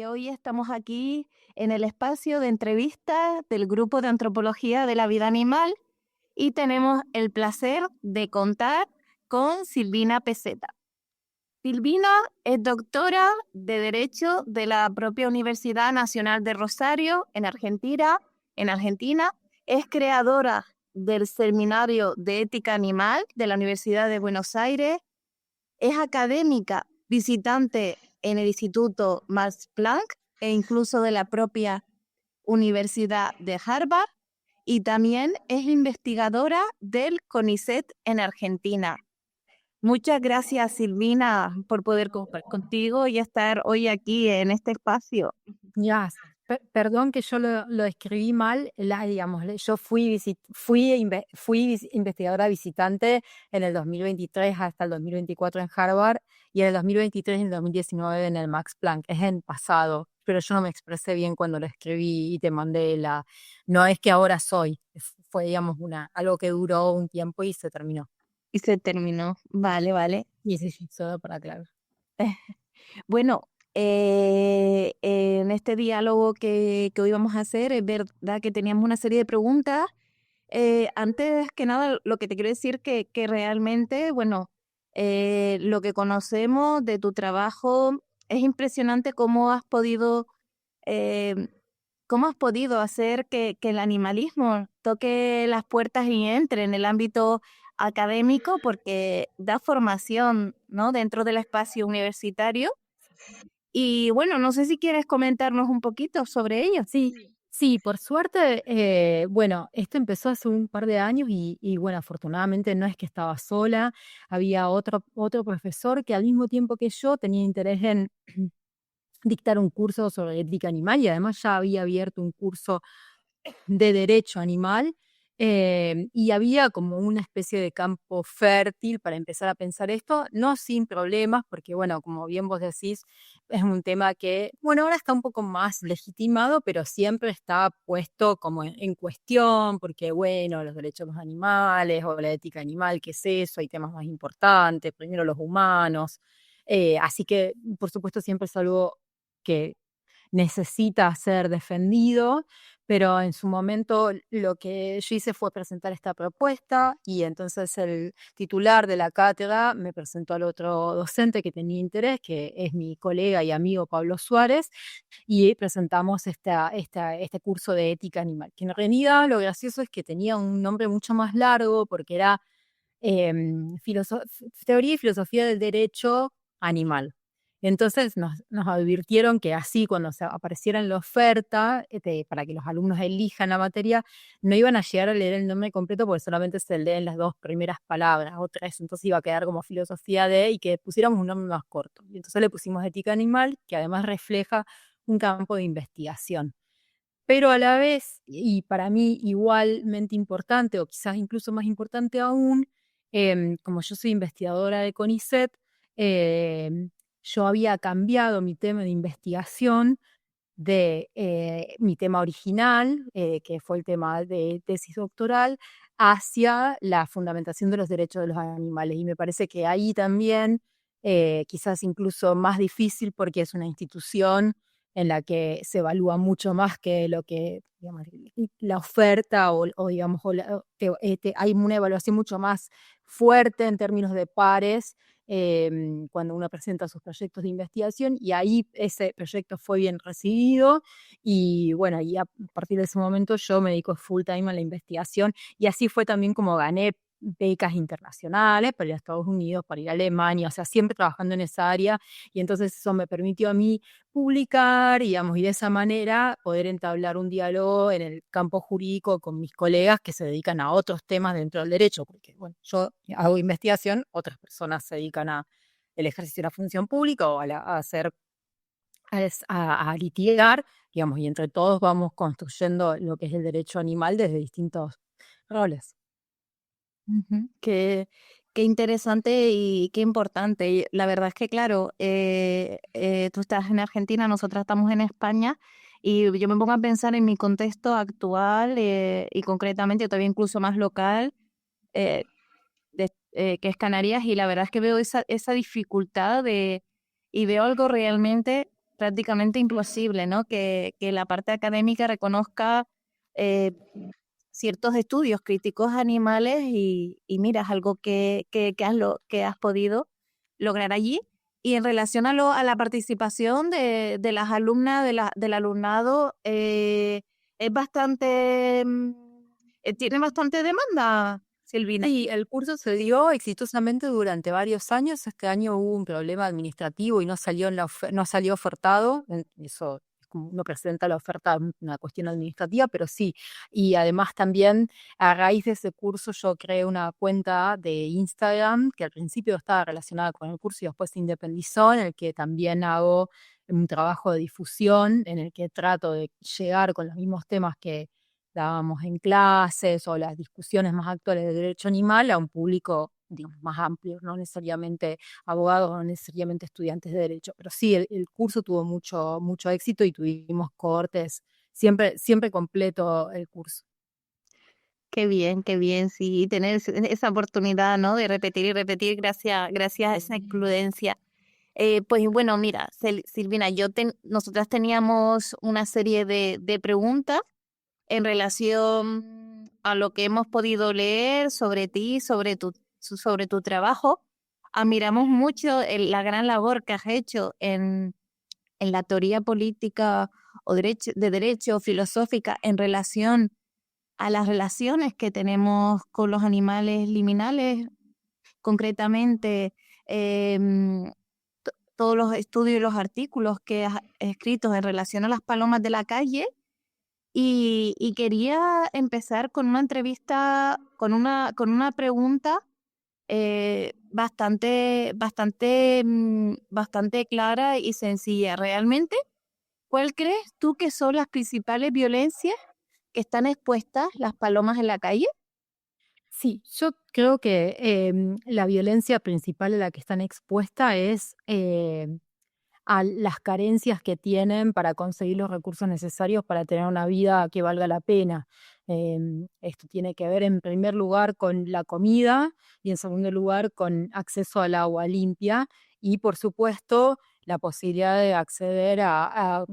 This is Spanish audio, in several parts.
hoy estamos aquí en el espacio de entrevistas del Grupo de Antropología de la Vida Animal y tenemos el placer de contar con Silvina Peseta. Silvina es doctora de Derecho de la propia Universidad Nacional de Rosario en Argentina. Es creadora del Seminario de Ética Animal de la Universidad de Buenos Aires. Es académica visitante en el Instituto Max Planck e incluso de la propia Universidad de Harvard, y también es investigadora del CONICET en Argentina. Muchas gracias, Silvina, por poder compartir contigo y estar hoy aquí en este espacio. Ya, perdón que yo lo escribí mal, digamos, yo fui investigadora visitante en el 2023 hasta el 2024 en Harvard y en el 2023 y en el 2019 en el Max Planck. Es en pasado, pero yo no me expresé bien cuando lo escribí y te mandé no es que ahora soy, fue, digamos, algo que duró un tiempo y se terminó. Y se terminó. Vale. Y sí, solo para aclarar. Bueno, en este diálogo que hoy vamos a hacer, es verdad que teníamos una serie de preguntas. Antes que nada, lo que te quiero decir que realmente, bueno, lo que conocemos de tu trabajo es impresionante eh, cómo has podido hacer que el animalismo toque las puertas y entre en el ámbito académico, porque da formación, ¿no?, dentro del espacio universitario. Y bueno, no sé si quieres comentarnos un poquito sobre ello. Sí, por suerte, bueno, esto empezó hace un par de años y bueno, afortunadamente no es que estaba sola, había otro profesor que al mismo tiempo que yo tenía interés en dictar un curso sobre ética animal y además ya había abierto un curso de derecho animal, y había como una especie de campo fértil para empezar a pensar esto, no sin problemas, porque bueno, como bien vos decís, es un tema que, bueno, ahora está un poco más legitimado, pero siempre está puesto como en cuestión, porque bueno, los derechos de los animales o la ética animal, ¿qué es eso? Hay temas más importantes, primero los humanos, así que por supuesto siempre es algo que necesita ser defendido, pero en su momento lo que yo hice fue presentar esta propuesta y entonces el titular de la cátedra me presentó al otro docente que tenía interés, que es mi colega y amigo Pablo Suárez, y presentamos este curso de ética animal, que en realidad lo gracioso es que tenía un nombre mucho más largo porque era teoría y filosofía del derecho animal. Entonces nos advirtieron que así cuando se apareciera en la oferta, para que los alumnos elijan la materia, no iban a llegar a leer el nombre completo porque solamente se leen las dos primeras palabras o tres, entonces iba a quedar como filosofía de, y que pusiéramos un nombre más corto. Y entonces le pusimos ética animal, que además refleja un campo de investigación. Pero a la vez, y para mí igualmente importante, o quizás incluso más importante aún, como yo soy investigadora de CONICET, yo había cambiado mi tema de investigación de mi tema original, que fue el tema de tesis doctoral, hacia la fundamentación de los derechos de los animales. Y me parece que ahí también, quizás incluso más difícil, porque es una institución en la que se evalúa mucho más que lo que, digamos, la oferta o digamos, hay una evaluación mucho más fuerte en términos de pares cuando uno presenta sus proyectos de investigación y ahí ese proyecto fue bien recibido y bueno, y a partir de ese momento yo me dedico full time a la investigación y así fue también como gané becas internacionales para ir a Estados Unidos, para ir a Alemania, o sea, siempre trabajando en esa área y entonces eso me permitió a mí publicar, digamos, y de esa manera poder entablar un diálogo en el campo jurídico con mis colegas que se dedican a otros temas dentro del derecho, porque, bueno, yo hago investigación, otras personas se dedican a el ejercicio de la función pública o a hacer, a litigar, digamos, y entre todos vamos construyendo lo que es el derecho animal desde distintos roles. Ujú. Qué interesante y qué importante. Y la verdad es que, claro, tú estás en Argentina, nosotras estamos en España, y yo me pongo a pensar en mi contexto actual y concretamente todavía incluso más local, eh, que es Canarias, y la verdad es que veo esa dificultad y veo algo realmente. prácticamente imposible, ¿no? Que la parte académica reconozca eh, ciertos estudios críticos animales y mira, es algo que has podido lograr allí. Y en relación a la participación de las alumnas, del alumnado, es bastante, tiene bastante demanda, Silvina. Sí, el curso se dio exitosamente durante varios años. Este año hubo un problema administrativo y no salió no salió ofertado. Eso es como no presenta la oferta, una cuestión administrativa, pero sí. Y además también a raíz de ese curso yo creé una cuenta de Instagram que al principio estaba relacionada con el curso y después se independizó, en el que también hago un trabajo de difusión, en el que trato de llegar con los mismos temas que dábamos en clases o las discusiones más actuales de derecho animal a un público, digamos, más amplio, no necesariamente abogados, no necesariamente estudiantes de derecho. Pero sí, el curso tuvo mucho éxito y tuvimos cohortes, siempre completo el curso. Qué bien, sí, tener esa oportunidad, ¿no? De repetir y repetir gracias a esa includencia. Pues bueno, mira, Silvina, nosotras teníamos una serie de preguntas en relación a lo que hemos podido leer sobre ti, sobre tu trabajo. Admiramos mucho la gran labor que has hecho en la teoría política o de derecho filosófica en relación a las relaciones que tenemos con los animales liminales, concretamente em, todos los estudios y los artículos que has escrito en relación a las palomas de la calle. Y quería empezar con una entrevista, con una pregunta bastante clara y sencilla. Realmente, ¿cuál crees tú que son las principales violencias que están expuestas las palomas en la calle? Sí, yo creo que la violencia principal a la que están expuestas es a las carencias que tienen para conseguir los recursos necesarios para tener una vida que valga la pena. Esto tiene que ver en primer lugar con la comida y en segundo lugar con acceso al agua limpia y por supuesto la posibilidad de acceder a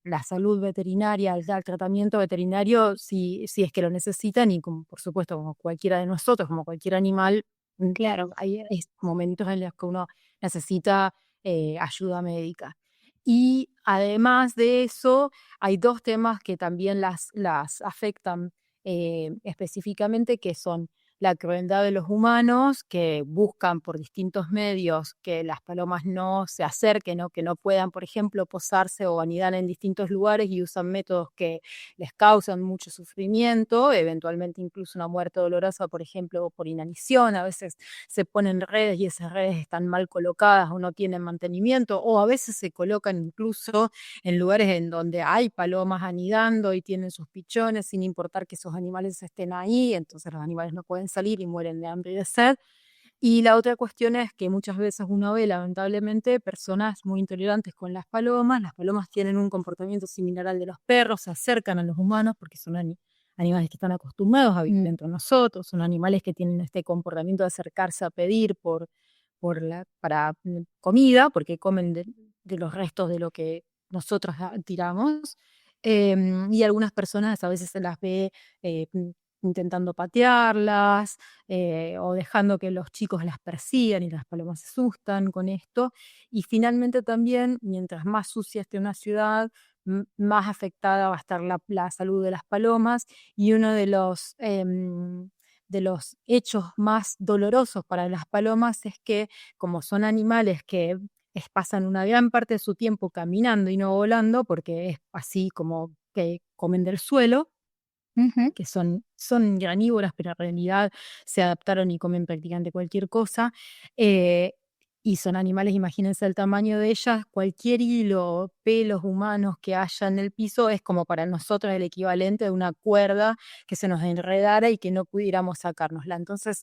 la salud veterinaria, al tratamiento veterinario si es que lo necesitan y como por supuesto como cualquiera de nosotros, como cualquier animal, Claro. hay momentos en los que uno necesita ayuda médica. Y además de eso, hay 2 temas que también las afectan, específicamente, que son la crueldad de los humanos, que buscan por distintos medios que las palomas no se acerquen o que no puedan, por ejemplo, posarse o anidar en distintos lugares y usan métodos que les causan mucho sufrimiento, eventualmente incluso una muerte dolorosa, por ejemplo, por inanición. A veces se ponen redes y esas redes están mal colocadas o no tienen mantenimiento, o a veces se colocan incluso en lugares en donde hay palomas anidando y tienen sus pichones sin importar que esos animales estén ahí, entonces los animales no pueden salir y mueren de hambre y de sed. Y la otra cuestión es que muchas veces uno ve, lamentablemente, personas muy intolerantes con las palomas. Las palomas tienen un comportamiento similar al de los perros, se acercan a los humanos porque son animales que están acostumbrados a vivir entre nosotros, son animales que tienen este comportamiento de acercarse a pedir para comida, porque comen de los restos de lo que nosotros tiramos. Y algunas personas a veces se las ve eh, intentando patearlas, o dejando que los chicos las persigan y las palomas se asustan con esto. Y finalmente también, mientras más sucia esté una ciudad, más afectada va a estar la salud de las palomas y uno de los hechos más dolorosos para las palomas es que como son animales que pasan una gran parte de su tiempo caminando y no volando, porque es así como que comen del suelo, Ujú. que son granívoras, pero en realidad se adaptaron y comen prácticamente cualquier cosa, eh, y son animales, imagínense el tamaño de ellas, cualquier hilo, pelos humanos que haya en el piso es como para nosotros el equivalente de una cuerda que se nos enredara y que no pudiéramos sacárnosla. Entonces,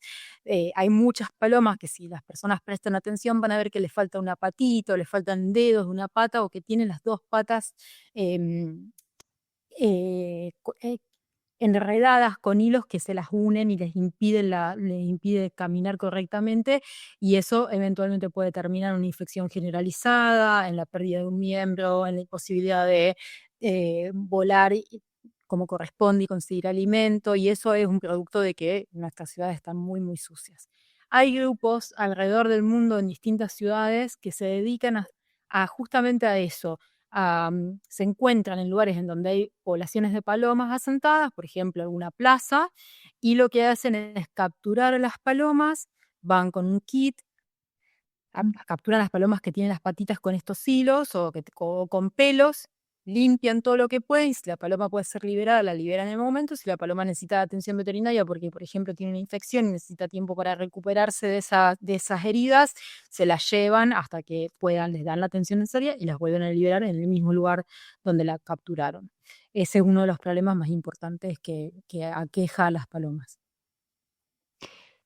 hay muchas palomas que si las personas prestan atención van a ver que les falta una patita, o les faltan dedos de una pata, o que tienen las 2 patas, em, enredadas con hilos que se las unen y les impide caminar correctamente, y eso eventualmente puede terminar en una infección generalizada, en la pérdida de un miembro, en la imposibilidad de volar como corresponde y conseguir alimento, y eso es un producto de que nuestras ciudades están muy, muy sucias. Hay grupos alrededor del mundo en distintas ciudades que se dedican a justamente a eso, se encuentran en lugares en donde hay poblaciones de palomas asentadas, por ejemplo, alguna plaza, y lo que hacen es capturar a las palomas, van con un kit, capturan las palomas que tienen las patitas con estos hilos o con pelos, limpian todo lo que pueden, y si la paloma puede ser liberada, la liberan en el momento. Si la paloma necesita atención veterinaria porque, por ejemplo, tiene una infección y necesita tiempo para recuperarse de esas heridas, se las llevan hasta que puedan, les dan la atención necesaria y las vuelven a liberar en el mismo lugar donde la capturaron. Ese es uno de los problemas más importantes que aqueja a las palomas.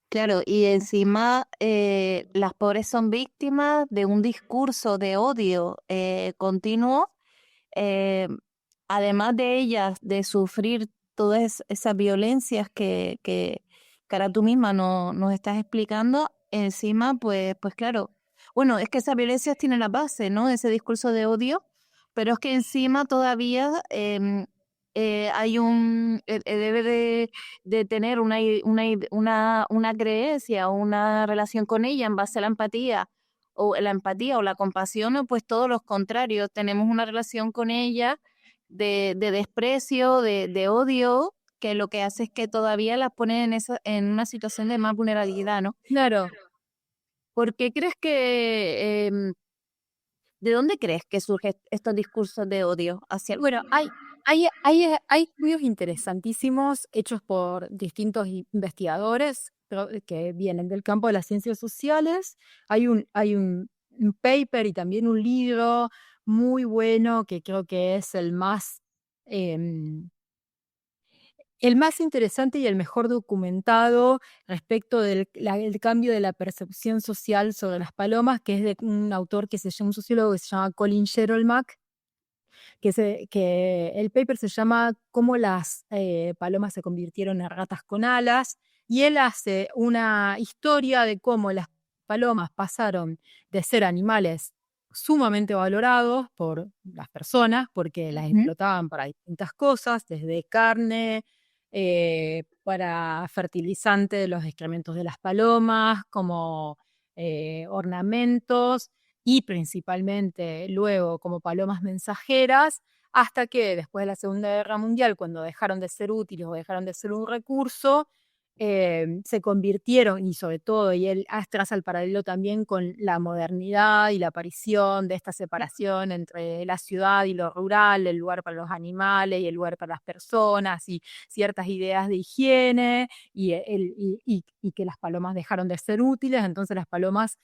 Claro, y encima las pobres son víctimas de un discurso de odio continuo, eh, además de ellas de sufrir todas esas violencias que ahora tú misma nos estás explicando, encima, pues claro, bueno, es que esas violencias tienen la base, ¿no? Ese discurso de odio, pero es que encima todavía hay debe de tener una creencia o una relación con ella en base a la empatía o la compasión, o pues todos los contrarios, tenemos una relación con ella de desprecio, de odio, que lo que hace es que todavía las pone en una situación de más vulnerabilidad, ¿no? Claro. ¿Por qué crees de dónde crees que surgen estos discursos de odio hacia el... Bueno, hay estudios interesantísimos hechos por distintos investigadores que vienen del campo de las ciencias sociales. Hay un paper y también un libro muy bueno que creo que es em, el más interesante y el mejor documentado respecto del cambio de la percepción social sobre las palomas, que es de un autor un sociólogo que se llama Colin Sherolmack, que el paper se llama Cómo las palomas se convirtieron en ratas con alas, y él hace una historia de cómo las palomas pasaron de ser animales sumamente valorados por las personas, porque las Ujú. explotaban para distintas cosas, desde carne, para fertilizante de los excrementos de las palomas, como ornamentos, y principalmente luego como palomas mensajeras, hasta que después de la Segunda Guerra Mundial, cuando dejaron de ser útiles o dejaron de ser un recurso, se convirtieron, y sobre todo, y él traza el paralelo también con la modernidad y la aparición de esta separación entre la ciudad y lo rural, el lugar para los animales y el lugar para las personas, y ciertas ideas de higiene, y que las palomas dejaron de ser útiles. Entonces las palomas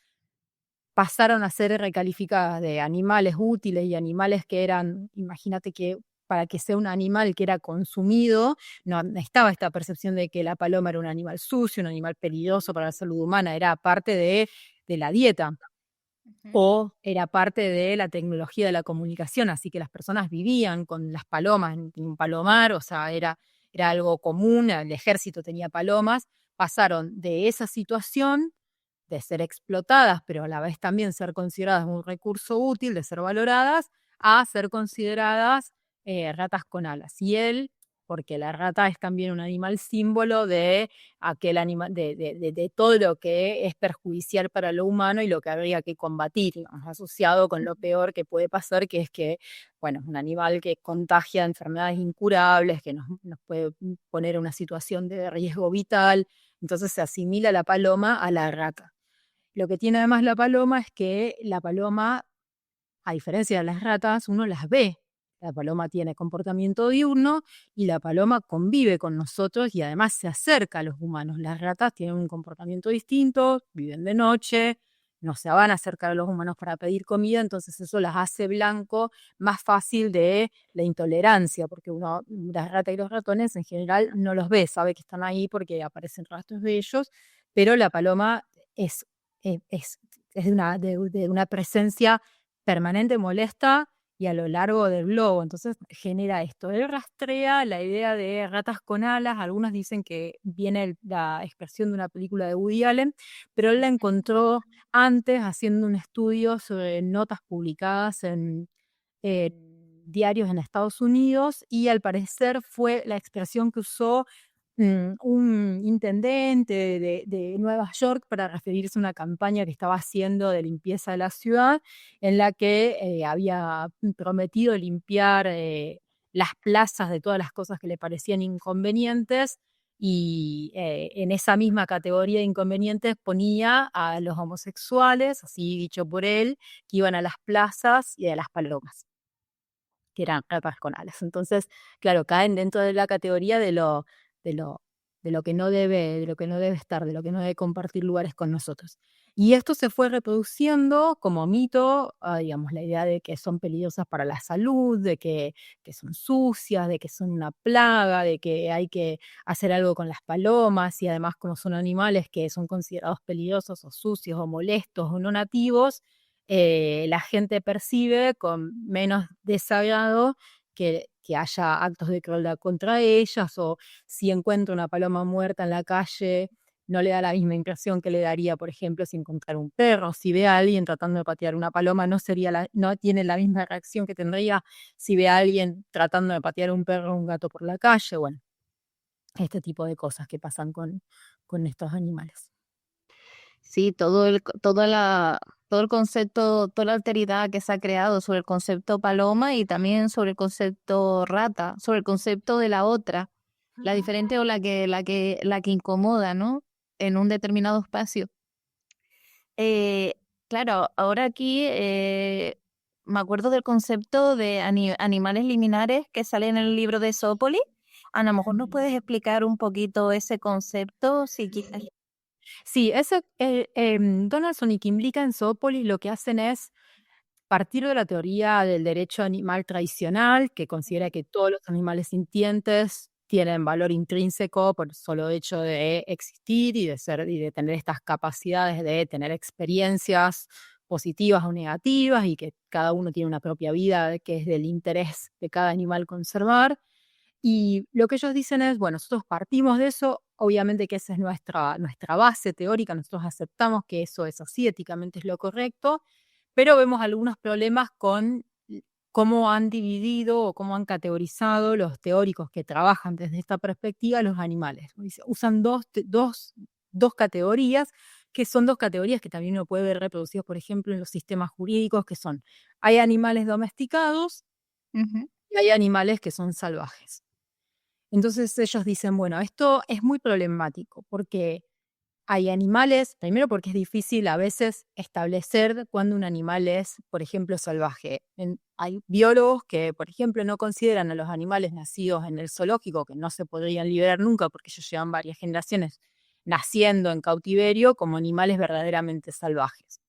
pasaron a ser recalificadas de animales útiles y animales que eran, imagínate que para que sea un animal que era consumido, no estaba esta percepción de que la paloma era un animal sucio, un animal peligroso para la salud humana, era parte de la dieta Ujú. o era parte de la tecnología de la comunicación, así que las personas vivían con las palomas en un palomar, o sea, era algo común, el ejército tenía palomas, pasaron de esa situación de ser explotadas, pero a la vez también ser consideradas un recurso útil, de ser valoradas, a ser consideradas ratas con alas. Y él, porque la rata es también un animal símbolo de aquel animal, de todo lo que es perjudicial para lo humano y lo que habría que combatir, digamos, asociado con lo peor que puede pasar, que es que, bueno, es un animal que contagia enfermedades incurables, que nos puede poner en una situación de riesgo vital. Entonces se asimila la paloma a la rata. Lo que tiene además la paloma es que la paloma, a diferencia de las ratas, uno las ve. La paloma tiene comportamiento diurno y la paloma convive con nosotros y además se acerca a los humanos. Las ratas tienen un comportamiento distinto, viven de noche, no se van a acercar a los humanos para pedir comida, entonces eso las hace blanco más fácil de la intolerancia, porque las ratas y los ratones en general no los ve, sabe que están ahí porque aparecen rastros de ellos, pero la paloma es, es de una presencia permanente, molesta, y a lo largo del globo. Entonces genera esto. Él rastrea la idea de ratas con alas. Algunos dicen que viene la expresión de una película de Woody Allen, pero él la encontró antes haciendo un estudio sobre notas publicadas en diarios en Estados Unidos, y al parecer fue la expresión que usó un intendente de Nueva York para referirse a una campaña que estaba haciendo de limpieza de la ciudad, en la que había prometido limpiar las plazas de todas las cosas que le parecían inconvenientes, y en esa misma categoría de inconvenientes ponía a los homosexuales, así dicho por él, que iban a las plazas, y a las palomas, que eran ratas con alas. Entonces, claro, caen dentro de la categoría de lo, de lo que no debe estar, de lo que no debe compartir lugares con nosotros. Y esto se fue reproduciendo como mito, digamos, la idea de que son peligrosas para la salud, que son sucias, de que son una plaga, de que hay que hacer algo con las palomas, y además como son animales que son considerados peligrosos o sucios o molestos o no nativos, la gente percibe con menos desagrado que haya actos de crueldad contra ellas, o si encuentra una paloma muerta en la calle, no le da la misma impresión que le daría, por ejemplo, si encontrara un perro. Si ve a alguien tratando de patear una paloma, no tiene la misma reacción que tendría si ve a alguien tratando de patear un perro o un gato por la calle. Bueno, este tipo de cosas que pasan con estos animales. Sí, todo el concepto, toda la alteridad que se ha creado sobre el concepto paloma y también sobre el concepto rata, sobre el concepto de la otra, la diferente o la que incomoda, ¿no? En un determinado espacio. Eh, claro, ahora aquí me acuerdo del concepto de animales liminares que sale en el libro de Sópoli. A lo mejor nos puedes explicar un poquito ese concepto, si quieres. Sí, Donaldson y Kimlicka en Zoopolis lo que hacen es partir de la teoría del derecho animal tradicional, que considera que todos los animales sintientes tienen valor intrínseco por el solo hecho de existir y de ser y de tener estas capacidades de tener experiencias positivas o negativas, y que cada uno tiene una propia vida que es del interés de cada animal conservar. Y lo que ellos dicen es, bueno, nosotros partimos de eso, obviamente que esa es nuestra base teórica, nosotros aceptamos que eso es así, éticamente es lo correcto, pero vemos algunos problemas con cómo han dividido o cómo han categorizado los teóricos que trabajan desde esta perspectiva los animales. Usan dos categorías, que son dos categorías que también uno puede ver reproducidos, por ejemplo, en los sistemas jurídicos, que son, hay animales domesticados Ujú. y hay animales que son salvajes. Entonces ellos dicen, bueno, esto es muy problemático porque hay animales, primero porque es difícil a veces establecer cuándo un animal es, por ejemplo, salvaje. Hay biólogos que, por ejemplo, no consideran a los animales nacidos en el zoológico, que no se podrían liberar nunca porque ellos llevan varias generaciones naciendo en cautiverio, como animales verdaderamente salvajes.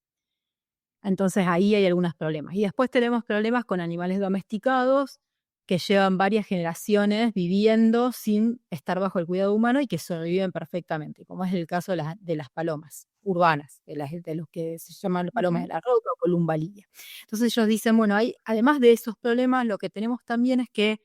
Entonces ahí hay algunos problemas. Y después tenemos problemas con animales domesticados que llevan varias generaciones viviendo sin estar bajo el cuidado humano y que sobreviven perfectamente, como es el caso de las palomas urbanas, de los que se llaman palomas de Ujú. la roca o columbalilla. Entonces ellos dicen, bueno, además de esos problemas, lo que tenemos también es que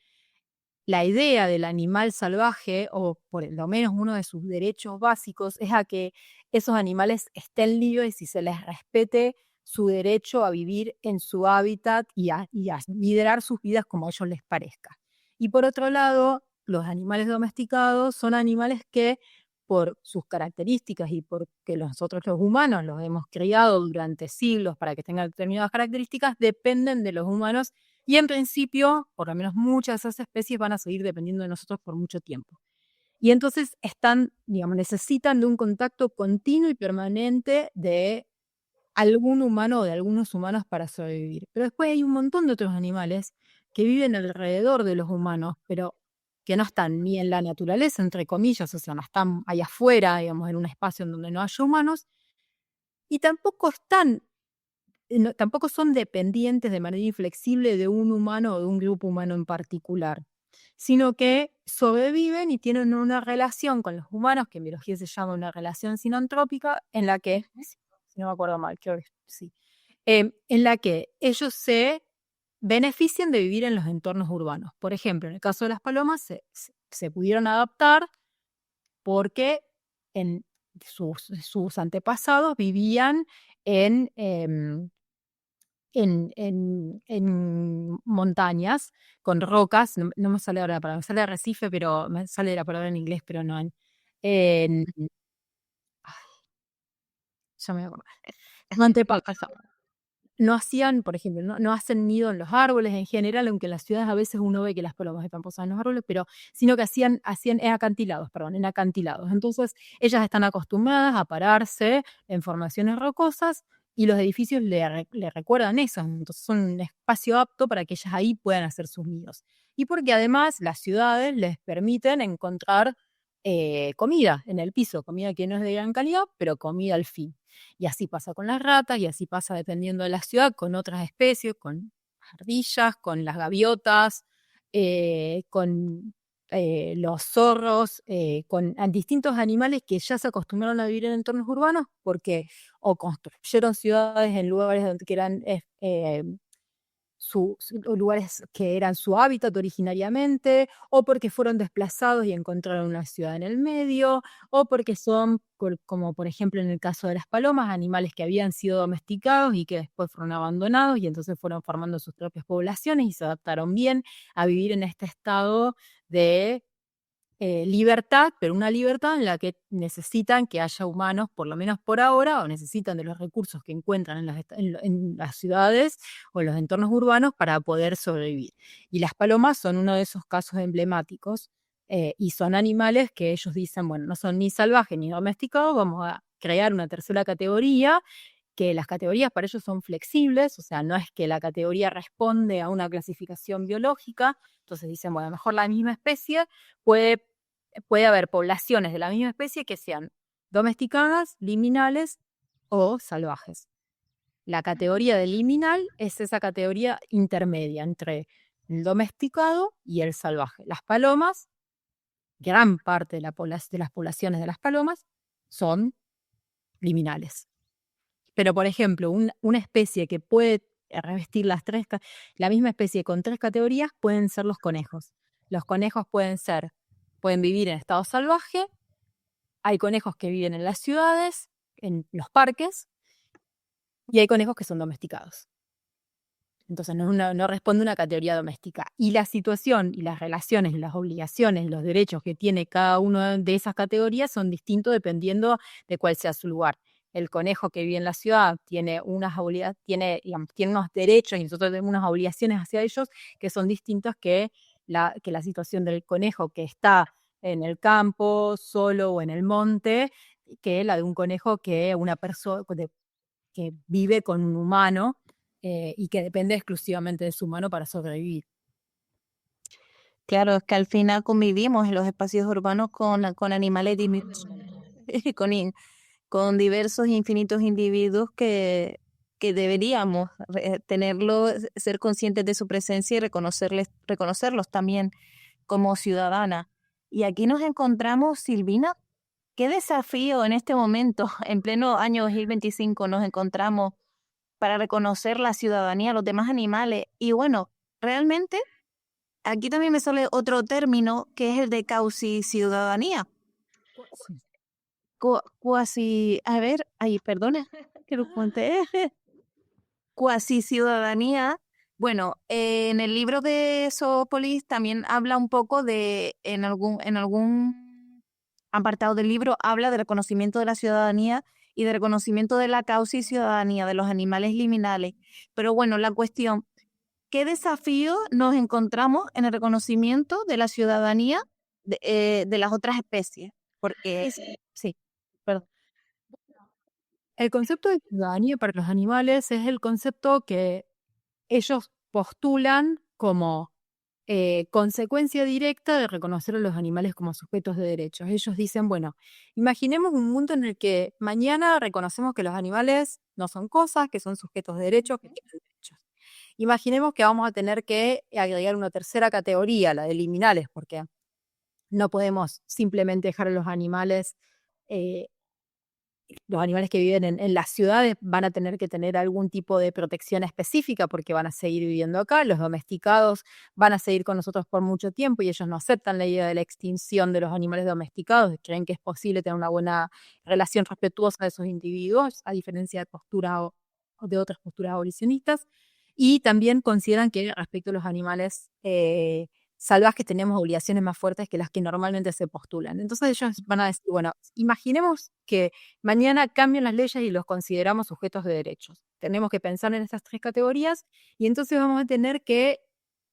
la idea del animal salvaje, o por lo menos uno de sus derechos básicos, es a que esos animales estén libres y se les respete su derecho a vivir en su hábitat y a liderar sus vidas como a ellos les parezca. Y por otro lado, los animales domesticados son animales que, por sus características y porque nosotros los humanos los hemos criado durante siglos para que tengan determinadas características, dependen de los humanos, y en principio, por lo menos muchas de esas especies van a seguir dependiendo de nosotros por mucho tiempo. Y entonces digamos, necesitan de un contacto continuo y permanente de algún humano o de algunos humanos para sobrevivir. Pero después hay un montón de otros animales que viven alrededor de los humanos, pero que no están ni en la naturaleza, entre comillas, o sea, no están allá afuera, digamos, en un espacio en donde no haya humanos, y tampoco son dependientes de manera inflexible de un humano o de un grupo humano en particular, sino que sobreviven y tienen una relación con los humanos, que en biología se llama una relación sinantrópica, en la que, si no me acuerdo mal, creo que sí, en la que ellos se benefician de vivir en los entornos urbanos. Por ejemplo, en el caso de las palomas se pudieron adaptar porque en sus antepasados vivían en, en montañas con rocas, no me sale ahora la palabra, me sale arrecife, pero me sale la palabra en inglés, pero no en ay, ya me voy a acordar. No te pasa. No hacían, por ejemplo, no hacen nido en los árboles en general, aunque en las ciudades a veces uno ve que las palomas están posadas en los árboles, pero sino que hacían en acantilados, perdón, en acantilados. Entonces, ellas están acostumbradas a pararse en formaciones rocosas y los edificios le recuerdan eso. Entonces, son un espacio apto para que ellas ahí puedan hacer sus nidos. Y porque además las ciudades les permiten encontrar comida en el piso, comida que no es de gran calidad, pero comida al fin. Y así pasa con las ratas, y así pasa dependiendo de la ciudad, con otras especies, con ardillas, con las gaviotas, con los zorros, con distintos animales que ya se acostumbraron a vivir en entornos urbanos porque o construyeron ciudades en lugares donde que eran lugares que eran su hábitat originariamente, o porque fueron desplazados y encontraron una ciudad en el medio, o porque son, como por ejemplo en el caso de las palomas, animales que habían sido domesticados y que después fueron abandonados y entonces fueron formando sus propias poblaciones y se adaptaron bien a vivir en este estado de libertad, pero una libertad en la que necesitan que haya humanos, por lo menos por ahora, o necesitan de los recursos que encuentran en las ciudades o en los entornos urbanos para poder sobrevivir. Y las palomas son uno de esos casos emblemáticos y son animales que ellos dicen, bueno, no son ni salvajes ni domesticados, vamos a crear una tercera categoría, que las categorías para ellos son flexibles, o sea, no es que la categoría responde a una clasificación biológica, entonces dicen, bueno, a lo mejor la misma especie puede haber poblaciones de la misma especie que sean domesticadas, liminales o salvajes. La categoría de liminal es esa categoría intermedia entre el domesticado y el salvaje. Las palomas, gran parte de las poblaciones de las palomas son liminales. Pero, por ejemplo, una especie que puede revestir la misma especie con 3 categorías pueden ser los conejos. Los conejos pueden vivir en estado salvaje, hay conejos que viven en las ciudades, en los parques, y hay conejos que son domesticados. Entonces no responde a una categoría doméstica. Y la situación y las relaciones, las obligaciones, los derechos que tiene cada una de esas categorías son distintos dependiendo de cuál sea su lugar. El conejo que vive en la ciudad tiene digamos, tiene unos derechos y nosotros tenemos unas obligaciones hacia ellos que son distintas que la situación del conejo que está en el campo, solo o en el monte, que la de un conejo una persona que vive con un humano y que depende exclusivamente de su humano para sobrevivir. Claro, es que al final convivimos en los espacios urbanos con animales con diversos e infinitos individuos que deberíamos ser conscientes de su presencia y reconocerlos también como ciudadana. Y aquí nos encontramos, Silvina, qué desafío en este momento, en pleno año 2025, nos encontramos para reconocer la ciudadanía de los demás animales. Y bueno, realmente aquí también me sale otro término que es el de ciudadanía. Sí. Cuasi, a ver, ay, perdona, que lo conté. Cuasi ciudadanía. Bueno, en el libro de Zoopolis también habla un poco en algún apartado del libro, habla de reconocimiento de la ciudadanía y de reconocimiento de la causa y ciudadanía de los animales liminales. Pero bueno, la cuestión, ¿qué desafío nos encontramos en el reconocimiento de la ciudadanía de las otras especies? Porque, sí, perdón. El concepto de ciudadanía para los animales es el concepto que ellos postulan como consecuencia directa de reconocer a los animales como sujetos de derechos. Ellos dicen, bueno, imaginemos un mundo en el que mañana reconocemos que los animales no son cosas, que son sujetos de derechos, que tienen derechos. Imaginemos que vamos a tener que agregar una tercera categoría, la de liminales, porque no podemos simplemente dejar a los animales los animales que viven en las ciudades van a tener que tener algún tipo de protección específica porque van a seguir viviendo acá. Los domesticados van a seguir con nosotros por mucho tiempo y ellos no aceptan la idea de la extinción de los animales domesticados. Creen que es posible tener una buena relación respetuosa de esos individuos, a diferencia de o de otras posturas abolicionistas. Y también consideran que respecto a los animales salvajes tenemos obligaciones más fuertes que las que normalmente se postulan. Entonces ellos van a decir, bueno, imaginemos que mañana cambian las leyes y los consideramos sujetos de derechos. Tenemos que pensar en estas 3 categorías y entonces vamos a tener que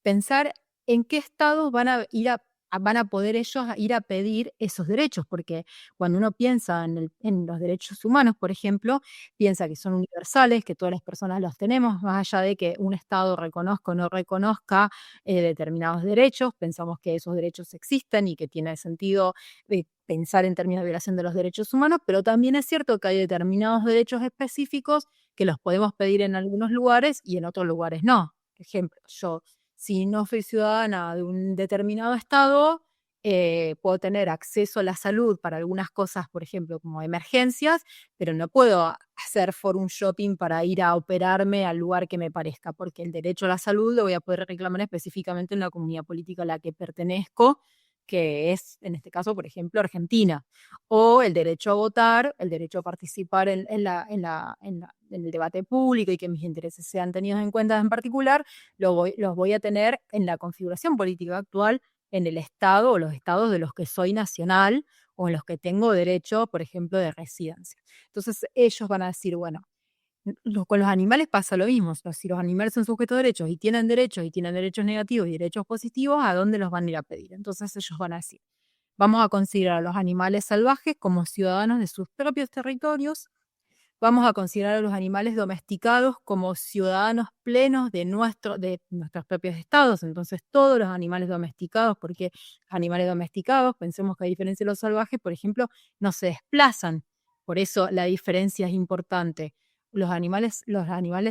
pensar en qué estados van a poder ellos ir a pedir esos derechos, porque cuando uno piensa en los derechos humanos, por ejemplo, piensa que son universales, que todas las personas los tenemos, más allá de que un estado reconozca o no reconozca determinados derechos, pensamos que esos derechos existen y que tiene sentido pensar en términos de violación de los derechos humanos, pero también es cierto que hay determinados derechos específicos que los podemos pedir en algunos lugares y en otros lugares no. Por ejemplo, yo, si no soy ciudadana de un determinado estado, puedo tener acceso a la salud para algunas cosas, por ejemplo, como emergencias, pero no puedo hacer forum shopping para ir a operarme al lugar que me parezca, porque el derecho a la salud lo voy a poder reclamar específicamente en la comunidad política a la que pertenezco, que es, en este caso, por ejemplo, Argentina, o el derecho a votar, el derecho a participar en el debate público y que mis intereses sean tenidos en cuenta en particular, los voy a tener en la configuración política actual en el estado o los estados de los que soy nacional o en los que tengo derecho, por ejemplo, de residencia. Entonces ellos van a decir, bueno, con los animales pasa lo mismo. Si los animales son sujetos de derechos y tienen derechos negativos y derechos positivos, ¿a dónde los van a ir a pedir? Entonces ellos van a decir, vamos a considerar a los animales salvajes como ciudadanos de sus propios territorios, vamos a considerar a los animales domesticados como ciudadanos plenos de nuestros propios estados. Entonces todos los animales domesticados, porque los animales domesticados, pensemos que a diferencia de los salvajes, por ejemplo, no se desplazan. Por eso la diferencia es importante. Los animales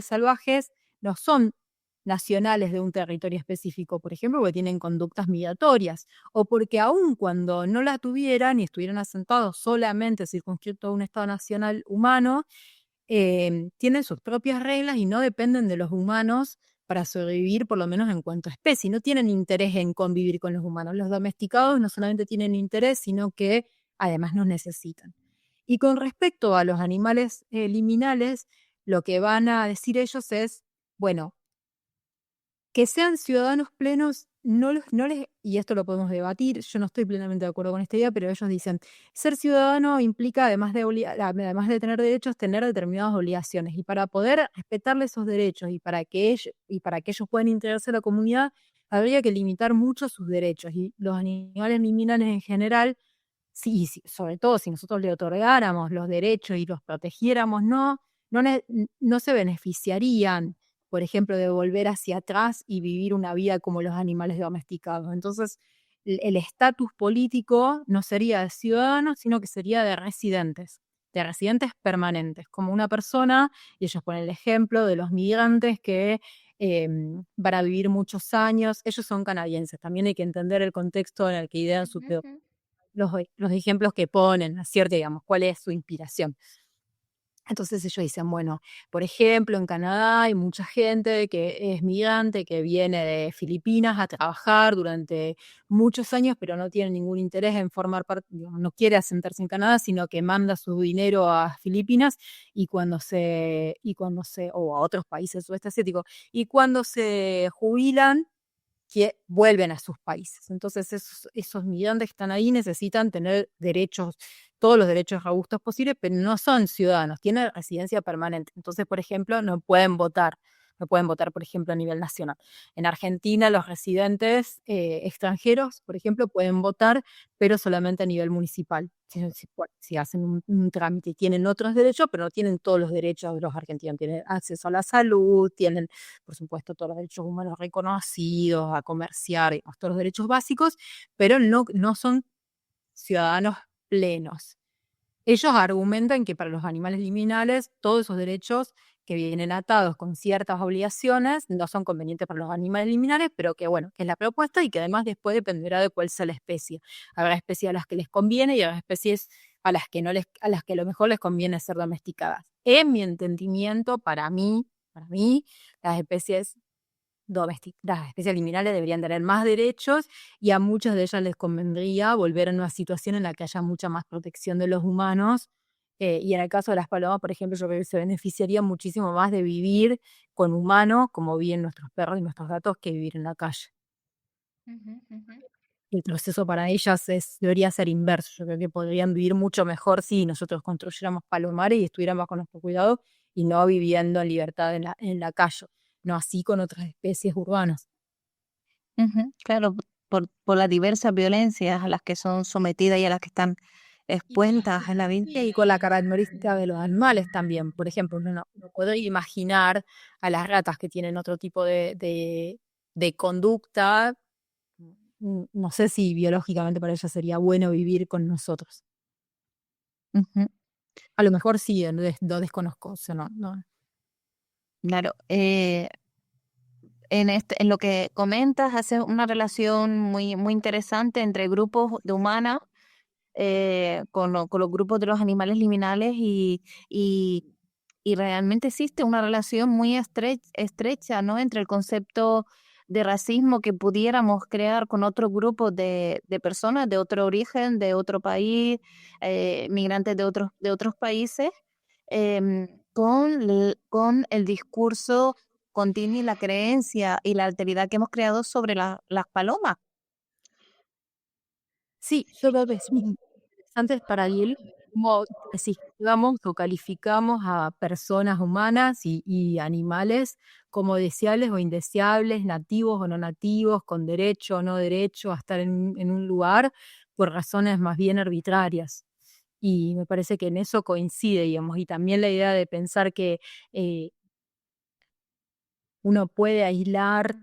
salvajes no son nacionales de un territorio específico, por ejemplo, porque tienen conductas migratorias, o porque aun cuando no la tuvieran y estuvieran asentados solamente circunscritos a un Estado nacional humano, tienen sus propias reglas y no dependen de los humanos para sobrevivir, por lo menos en cuanto a especie. No tienen interés en convivir con los humanos. Los domesticados no solamente tienen interés, sino que además nos necesitan. Y con respecto a los animales liminales, lo que van a decir ellos es, bueno, que sean ciudadanos plenos, no les, y esto lo podemos debatir, yo no estoy plenamente de acuerdo con esta idea, pero ellos dicen, ser ciudadano implica, además de tener derechos, tener determinadas obligaciones, y para poder respetarle esos derechos y para que ellos puedan integrarse a la comunidad, habría que limitar mucho sus derechos, y los animales liminales en general, sí, sí, sobre todo si nosotros le otorgáramos los derechos y los protegiéramos, no se beneficiarían, por ejemplo, de volver hacia atrás y vivir una vida como los animales domesticados. Entonces, el estatus político no sería de ciudadanos, sino que sería de residentes permanentes, como una persona, y ellos ponen el ejemplo de los migrantes que van a vivir muchos años. Ellos son canadienses, también hay que entender el contexto en el que idean los ejemplos que ponen, ¿no es cierto? Digamos, cuál es su inspiración. Entonces ellos dicen, bueno, por ejemplo, en Canadá hay mucha gente que es migrante, que viene de Filipinas a trabajar durante muchos años, pero no tiene ningún interés en formar parte, no quiere asentarse en Canadá, sino que manda su dinero a Filipinas o a otros países sudeste asiático, y cuando se jubilan, que vuelven a sus países. Entonces esos migrantes que están ahí necesitan tener derechos, todos los derechos robustos posibles, pero no son ciudadanos, tienen residencia permanente. Entonces, por ejemplo, no pueden votar, por ejemplo, a nivel nacional. En Argentina, los residentes extranjeros, por ejemplo, pueden votar, pero solamente a nivel municipal. Si hacen un trámite y tienen otros derechos, pero no tienen todos los derechos de los argentinos. Tienen acceso a la salud, tienen, por supuesto, todos los derechos humanos reconocidos, a comerciar, digamos, todos los derechos básicos, pero no son ciudadanos plenos. Ellos argumentan que para los animales liminales todos esos derechos que vienen atados con ciertas obligaciones no son convenientes para los animales liminales, pero que bueno, que es la propuesta y que además después dependerá de cuál sea la especie. Habrá especies a las que les conviene y habrá especies a las que a las que a lo mejor les conviene ser domesticadas. En mi entendimiento, para mí, las especies las especies liminales deberían tener más derechos y a muchas de ellas les convendría volver a una situación en la que haya mucha más protección de los humanos. Y en el caso de las palomas, por ejemplo, yo creo que se beneficiaría muchísimo más de vivir con humanos, como viven nuestros perros y nuestros gatos, que vivir en la calle. Ujú, ujú. El proceso para ellas debería ser inverso. Yo creo que podrían vivir mucho mejor si nosotros construyéramos palomares y estuviéramos con nuestro cuidado y no viviendo en libertad en la calle, no así con otras especies urbanas. Ujú, claro, por las diversas violencias a las que son sometidas y a las que están expuestas en la vida. Y con la característica de los animales también. Por ejemplo, uno no puede imaginar a las ratas que tienen otro tipo de conducta. No sé si biológicamente para ellas sería bueno vivir con nosotros. Ujú, A lo mejor sí, lo desconozco. O sea, no. claro, en lo que comentas, hace una relación muy, muy interesante entre grupos de humanas con los grupos de los animales liminales y, y realmente existe una relación muy estrecha, ¿no? Entre el concepto de racismo que pudiéramos crear con otros grupos de personas de otro origen, de otro país, migrantes de otros países, con el discurso continuo y la creencia y la alteridad que hemos creado sobre las palomas. Sí, yo creo que es muy interesante para él cómo clasificamos o calificamos a personas humanas y animales como deseables o indeseables, nativos o no nativos, con derecho o no derecho a estar en un lugar por razones más bien arbitrarias. Y me parece que en eso coincide, digamos, y también la idea de pensar que eh, uno puede aislar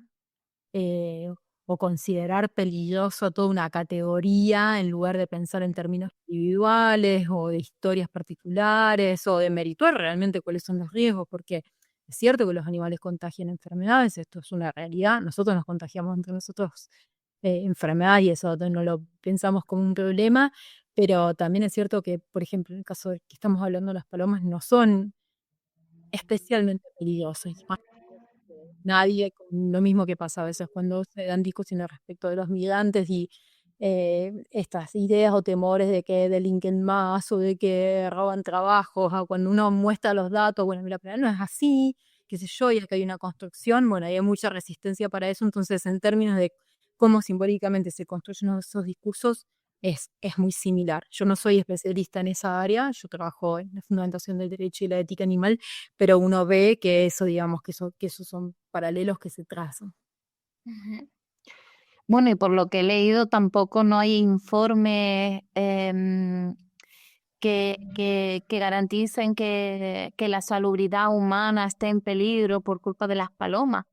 eh, o considerar peligroso toda una categoría en lugar de pensar en términos individuales o de historias particulares o de merituar realmente cuáles son los riesgos, porque es cierto que los animales contagian enfermedades, esto es una realidad, nosotros nos contagiamos entre nosotros enfermedades y eso no lo pensamos como un problema, pero también es cierto que, por ejemplo, en el caso de que estamos hablando de las palomas, no son especialmente peligrosas. Nadie, con lo mismo que pasa a veces cuando se dan discusiones respecto de los migrantes y estas ideas o temores de que delinquen más o de que roban trabajos, o cuando uno muestra los datos, bueno, mira, pero no es así, qué sé yo, y acá hay una construcción, bueno, hay mucha resistencia para eso, entonces en términos de cómo simbólicamente se construyen esos discursos, es muy similar. Yo no soy especialista en esa área, yo trabajo en la fundamentación del derecho y la ética animal, pero uno ve que eso, digamos, que esos son paralelos que se trazan. Ujú. Bueno, y por lo que he leído, tampoco no hay informes que garanticen que la salubridad humana esté en peligro por culpa de las palomas.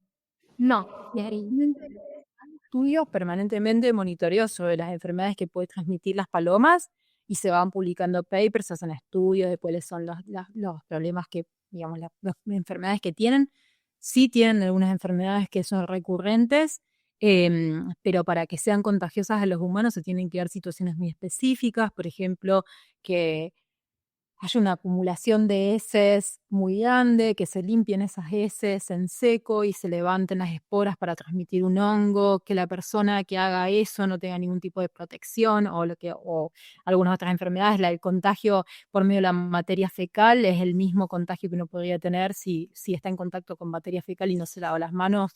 No, y hay estudios permanentemente monitoreos sobre las enfermedades que puede transmitir las palomas y se van publicando papers, se hacen estudios de cuáles son los problemas que, digamos, las enfermedades que tienen. Sí tienen algunas enfermedades que son recurrentes, pero para que sean contagiosas a los humanos se tienen que dar situaciones muy específicas, por ejemplo, que hay una acumulación de heces muy grande, que se limpien esas heces en seco y se levanten las esporas para transmitir un hongo, que la persona que haga eso no tenga ningún tipo de protección o algunas otras enfermedades, el contagio por medio de la materia fecal es el mismo contagio que uno podría tener si está en contacto con materia fecal y no se lava las manos.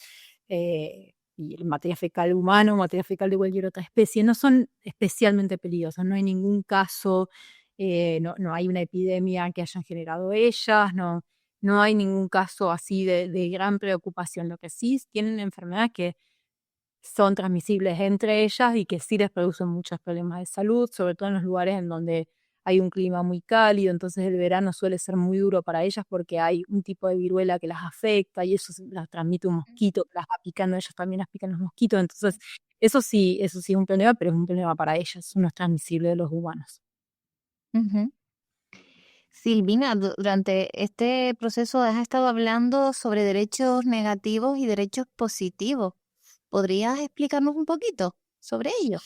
Y el materia fecal humano, materia fecal de cualquier otra especie, no son especialmente peligrosas, no hay ningún caso no hay una epidemia que hayan generado ellas, no hay ningún caso así de gran preocupación. Lo que sí tienen enfermedades que son transmisibles entre ellas y que sí les producen muchos problemas de salud, sobre todo en los lugares en donde hay un clima muy cálido, entonces el verano suele ser muy duro para ellas porque hay un tipo de viruela que las afecta y eso las transmite un mosquito que las va picando, ellas también las pican los mosquitos, entonces eso sí es un problema, pero es un problema para ellas, eso no es transmisible de los humanos. Ujú. Silvina, durante este proceso has estado hablando sobre derechos negativos y derechos positivos. ¿Podrías explicarnos un poquito sobre ello?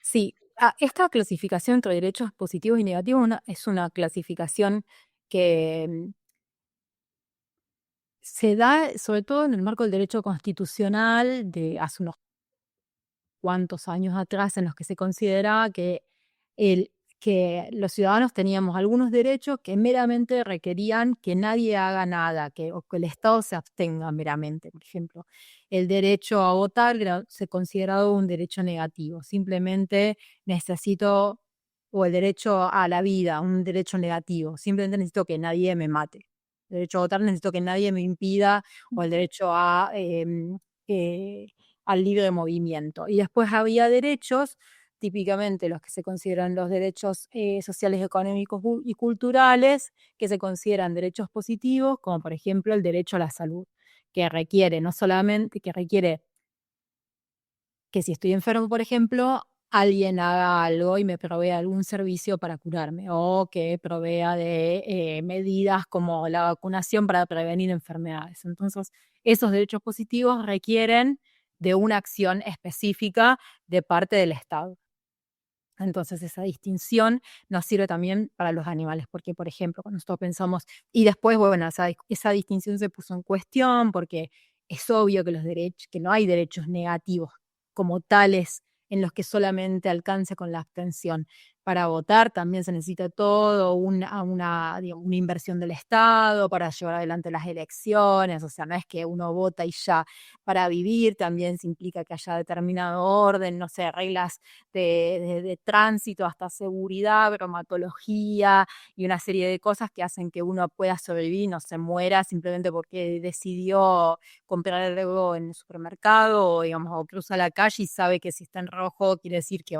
Sí, Esta clasificación entre derechos positivos y negativos es una clasificación que se da sobre todo en el marco del derecho constitucional de hace unos cuantos años atrás, en los que se consideraba el, que los ciudadanos teníamos algunos derechos que meramente requerían que nadie haga nada, o que el Estado se abstenga meramente. Por ejemplo, el derecho a votar se considerado un derecho negativo. Simplemente necesito, o el derecho a la vida, un derecho negativo. Simplemente necesito que nadie me mate. El derecho a votar necesito que nadie me impida, o el derecho eh, al libre movimiento. Y después había derechos, típicamente los que se consideran los derechos sociales, económicos y culturales, que se consideran derechos positivos, como por ejemplo el derecho a la salud, que requiere no solamente, que requiere que si estoy enfermo, por ejemplo, alguien haga algo y me provea algún servicio para curarme, o que provea de medidas como la vacunación para prevenir enfermedades. Entonces, esos derechos positivos requieren de una acción específica de parte del Estado. Entonces, esa distinción nos sirve también para los animales, porque, por ejemplo, cuando nosotros pensamos, y después, bueno, esa distinción se puso en cuestión porque es obvio que no hay derechos negativos como tales en los que solamente alcance con la abstención. Para votar también se necesita todo digamos, una inversión del Estado para llevar adelante las elecciones, o sea, no es que uno vota y ya. Para vivir también se implica que haya determinado orden, no sé, reglas de tránsito hasta seguridad, bromatología y una serie de cosas que hacen que uno pueda sobrevivir y no se muera simplemente porque decidió comprar algo en el supermercado, o digamos, o cruza la calle y sabe que si está en rojo quiere decir que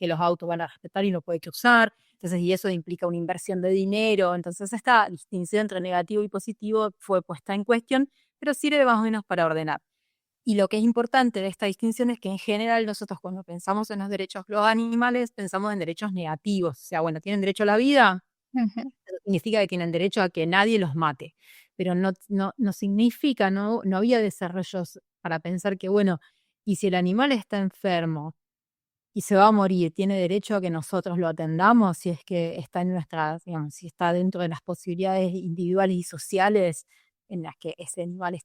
los autos van a respetar y no puede cruzar. Entonces, y eso implica una inversión de dinero. Entonces, esta distinción entre negativo y positivo fue puesta en cuestión, pero sirve más o menos para ordenar. Y lo que es importante de esta distinción es que en general nosotros cuando pensamos en los derechos de los animales, pensamos en derechos negativos. O sea, bueno, tienen derecho a la vida, Ujú. eso significa que tienen derecho a que nadie los mate. Pero no significa, no había desarrollos para pensar que, bueno, y si el animal está enfermo y se va a morir, tiene derecho a que nosotros lo atendamos si es que está en nuestras, digamos, si está dentro de las posibilidades individuales y sociales en las que ese animal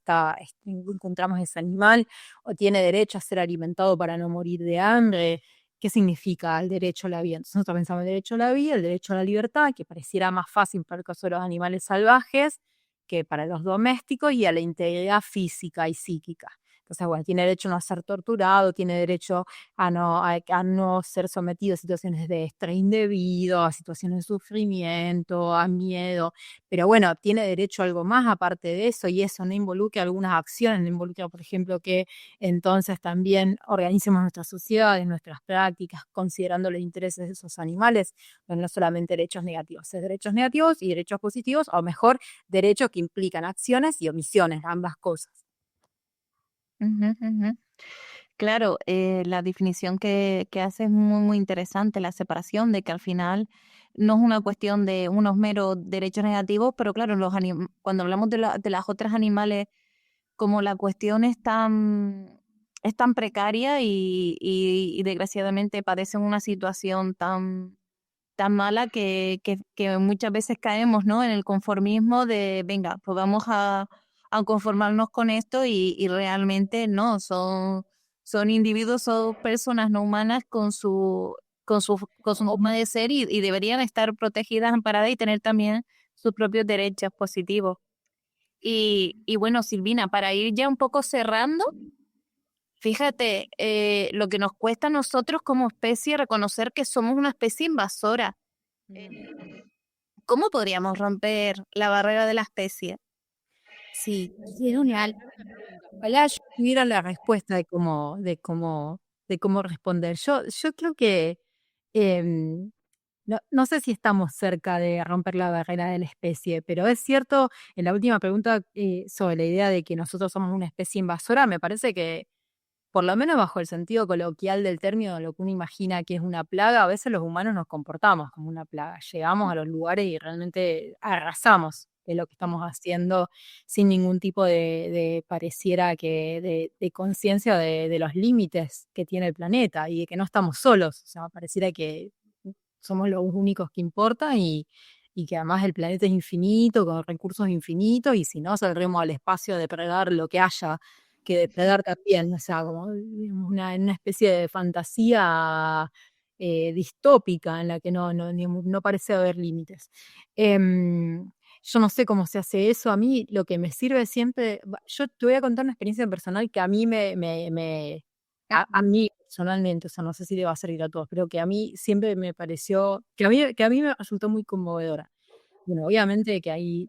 encontramos ese animal, o tiene derecho a ser alimentado para no morir de hambre. ¿Qué significa el derecho a la vida? Entonces nosotros pensamos el derecho a la vida, el derecho a la libertad, que pareciera más fácil para el caso de los animales salvajes que para los domésticos, y a la integridad física y psíquica. Entonces, bueno, tiene derecho a no ser torturado, tiene derecho a no ser sometido a situaciones de estrés indebido, a situaciones de sufrimiento, a miedo. Pero bueno, tiene derecho a algo más aparte de eso, y eso no involucra algunas acciones, no involucra, por ejemplo, que entonces también organicemos nuestras sociedades, nuestras prácticas, considerando los intereses de esos animales, no solamente derechos negativos, es derechos negativos y derechos positivos, o mejor, derechos que implican acciones y omisiones, ambas cosas. Ujú, ujú. Claro, la definición que hace es muy, muy interesante, la separación de que al final no es una cuestión de unos meros derechos negativos, pero claro, cuando hablamos de las otras animales, como la cuestión es tan precaria y desgraciadamente padecen una situación tan mala que muchas veces caemos, ¿no? En el conformismo de, venga, pues vamos a conformarnos con esto y realmente no, son individuos, son personas no humanas con su forma de ser y deberían estar protegidas, amparadas y tener también sus propios derechos positivos. Y bueno, Silvina, para ir ya un poco cerrando, fíjate, lo que nos cuesta a nosotros como especie reconocer que somos una especie invasora. ¿Cómo podríamos romper la barrera de la especie? Sí, es una pregunta. Ojalá yo tuviera la respuesta de cómo responder. Yo creo que no sé si estamos cerca de romper la barrera de la especie, pero es cierto, en la última pregunta sobre la idea de que nosotros somos una especie invasora, me parece que, por lo menos bajo el sentido coloquial del término, lo que uno imagina que es una plaga, a veces los humanos nos comportamos como una plaga. Llegamos a los lugares y realmente arrasamos. lo que estamos haciendo sin ningún tipo de pareciera que de conciencia de los límites que tiene el planeta y de que no estamos solos. O sea, pareciera que somos los únicos que importa y que además el planeta es infinito, con recursos infinitos, y si no, saldremos al espacio a depredar lo que haya que depredar también. O sea, como digamos, una especie de fantasía distópica en la que no parece haber límites. Yo no sé cómo se hace eso. A mí lo que me sirve siempre, yo te voy a contar una experiencia personal que a mí a mí personalmente, o sea, no sé si le va a servir a todos, pero que a mí siempre me pareció, que a mí me resultó muy conmovedora. Bueno, obviamente que ahí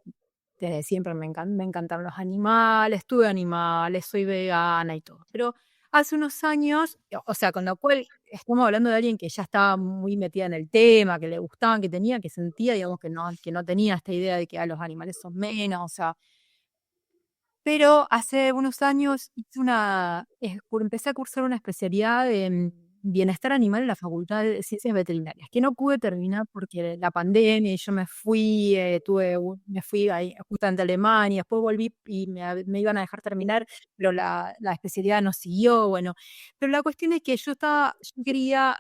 desde siempre me encantaron los animales, tuve animales, soy vegana y todo. Pero hace unos años, o sea, con lo cual estamos hablando de alguien que ya estaba muy metida en el tema, que le gustaban, que tenía, que sentía, digamos, que no tenía esta idea de que los animales son menos, o sea, pero hace unos años empecé a cursar una especialidad en bienestar animal en la Facultad de Ciencias Veterinarias, que no pude terminar porque la pandemia y yo me fui, me fui ahí justamente a Alemania, después volví y me iban a dejar terminar, pero la especialidad no siguió, bueno. Pero la cuestión es que yo quería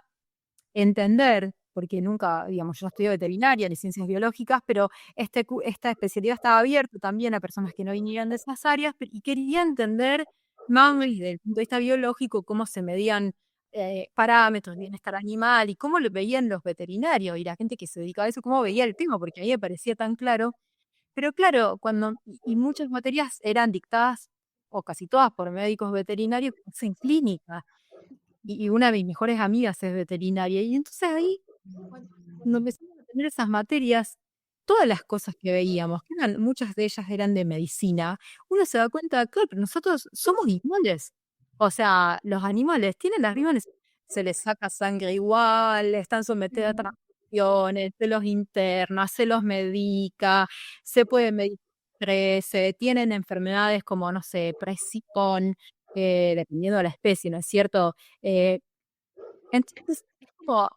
entender, porque nunca, digamos, yo no estudié veterinaria ni ciencias biológicas, pero esta especialidad estaba abierta también a personas que no vinieran de esas áreas, y quería entender más desde el punto de vista biológico cómo se medían parámetros de bienestar animal y cómo lo veían los veterinarios y la gente que se dedicaba a eso, cómo veía el tema, porque a mí me parecía tan claro. Pero claro, y muchas materias eran dictadas, o casi todas, por médicos veterinarios en clínica. Y una de mis mejores amigas es veterinaria. Y entonces ahí, cuando empezamos a tener esas materias, todas las cosas que veíamos, que muchas de ellas eran de medicina, uno se da cuenta, claro, pero nosotros somos iguales. O sea, los animales tienen las mismas se les saca sangre igual, están sometidos a transfusiones, se los interna, se los medica, se puede medir estrés, tienen enfermedades como, no sé, presión, dependiendo de la especie, ¿no es cierto? Eh, entonces, es como,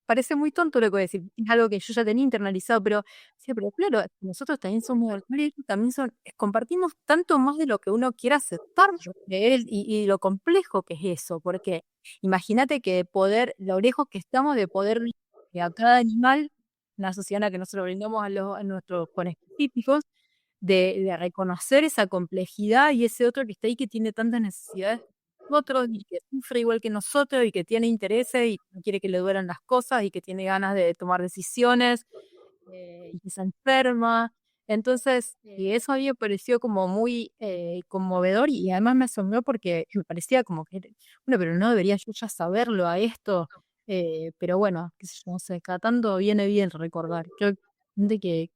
parece muy tonto lo que voy a decir, es algo que yo ya tenía internalizado, pero sí, pero claro, nosotros también somos animales, también compartimos tanto más de lo que uno quiera aceptar de él y lo complejo que es eso, porque imagínate que lo lejos que estamos de poder que a cada animal, una sociedad en la que nosotros brindamos a nuestros conejos típicos, de reconocer esa complejidad y ese otro que está ahí que tiene tantas necesidades nosotros y que sufre igual que nosotros y que tiene intereses y no quiere que le duelan las cosas y que tiene ganas de tomar decisiones y que se enferma. Entonces, y eso a mí me pareció como muy conmovedor y además me asombró porque me parecía como que, bueno, pero no debería yo ya saberlo a esto. Pero bueno, qué sé yo, no sé, cada tanto viene bien recordar. Creo que hay gente que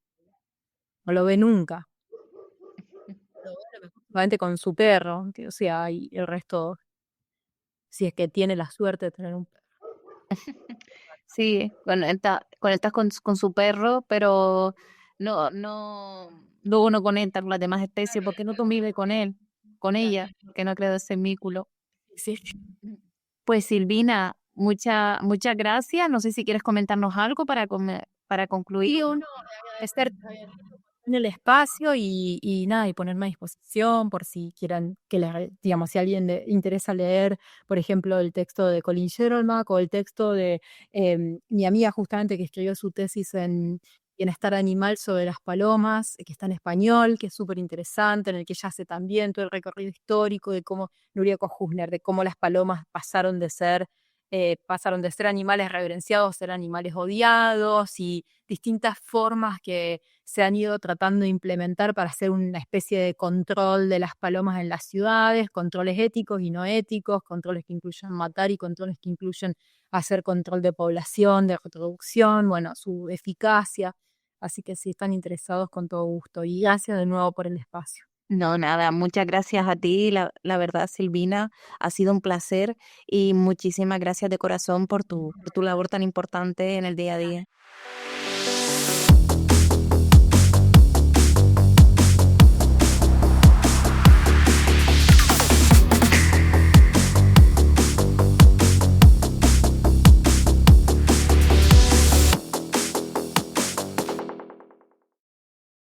no lo ve nunca. Solamente con su perro, o sea, y el resto, si es que tiene la suerte de tener un perro. Sí, conectas con su perro, pero no, luego no conectas con las demás especies porque no convive con él, con ella, que no crea ese vínculo. Sí. Pues Silvina, muchas gracias. No sé si quieres comentarnos algo para concluir. Y uno, estar en el espacio y nada, y ponerme a disposición por si quieran digamos, si a alguien le interesa leer, por ejemplo, el texto de Colin Sherlock o el texto de mi amiga justamente que escribió su tesis en bienestar animal sobre las palomas, que está en español, que es súper interesante, en el que ella hace también todo el recorrido histórico de cómo Nuria Husner, de cómo las palomas pasaron de ser animales reverenciados a ser animales odiados y distintas formas que se han ido tratando de implementar para hacer una especie de control de las palomas en las ciudades, controles éticos y no éticos, controles que incluyen matar y controles que incluyen hacer control de población, de reproducción, bueno, su eficacia. Así que si están interesados, con todo gusto. Y gracias de nuevo por el espacio. No, nada, muchas gracias a ti, la verdad, Silvina, ha sido un placer y muchísimas gracias de corazón por tu labor tan importante en el día a día.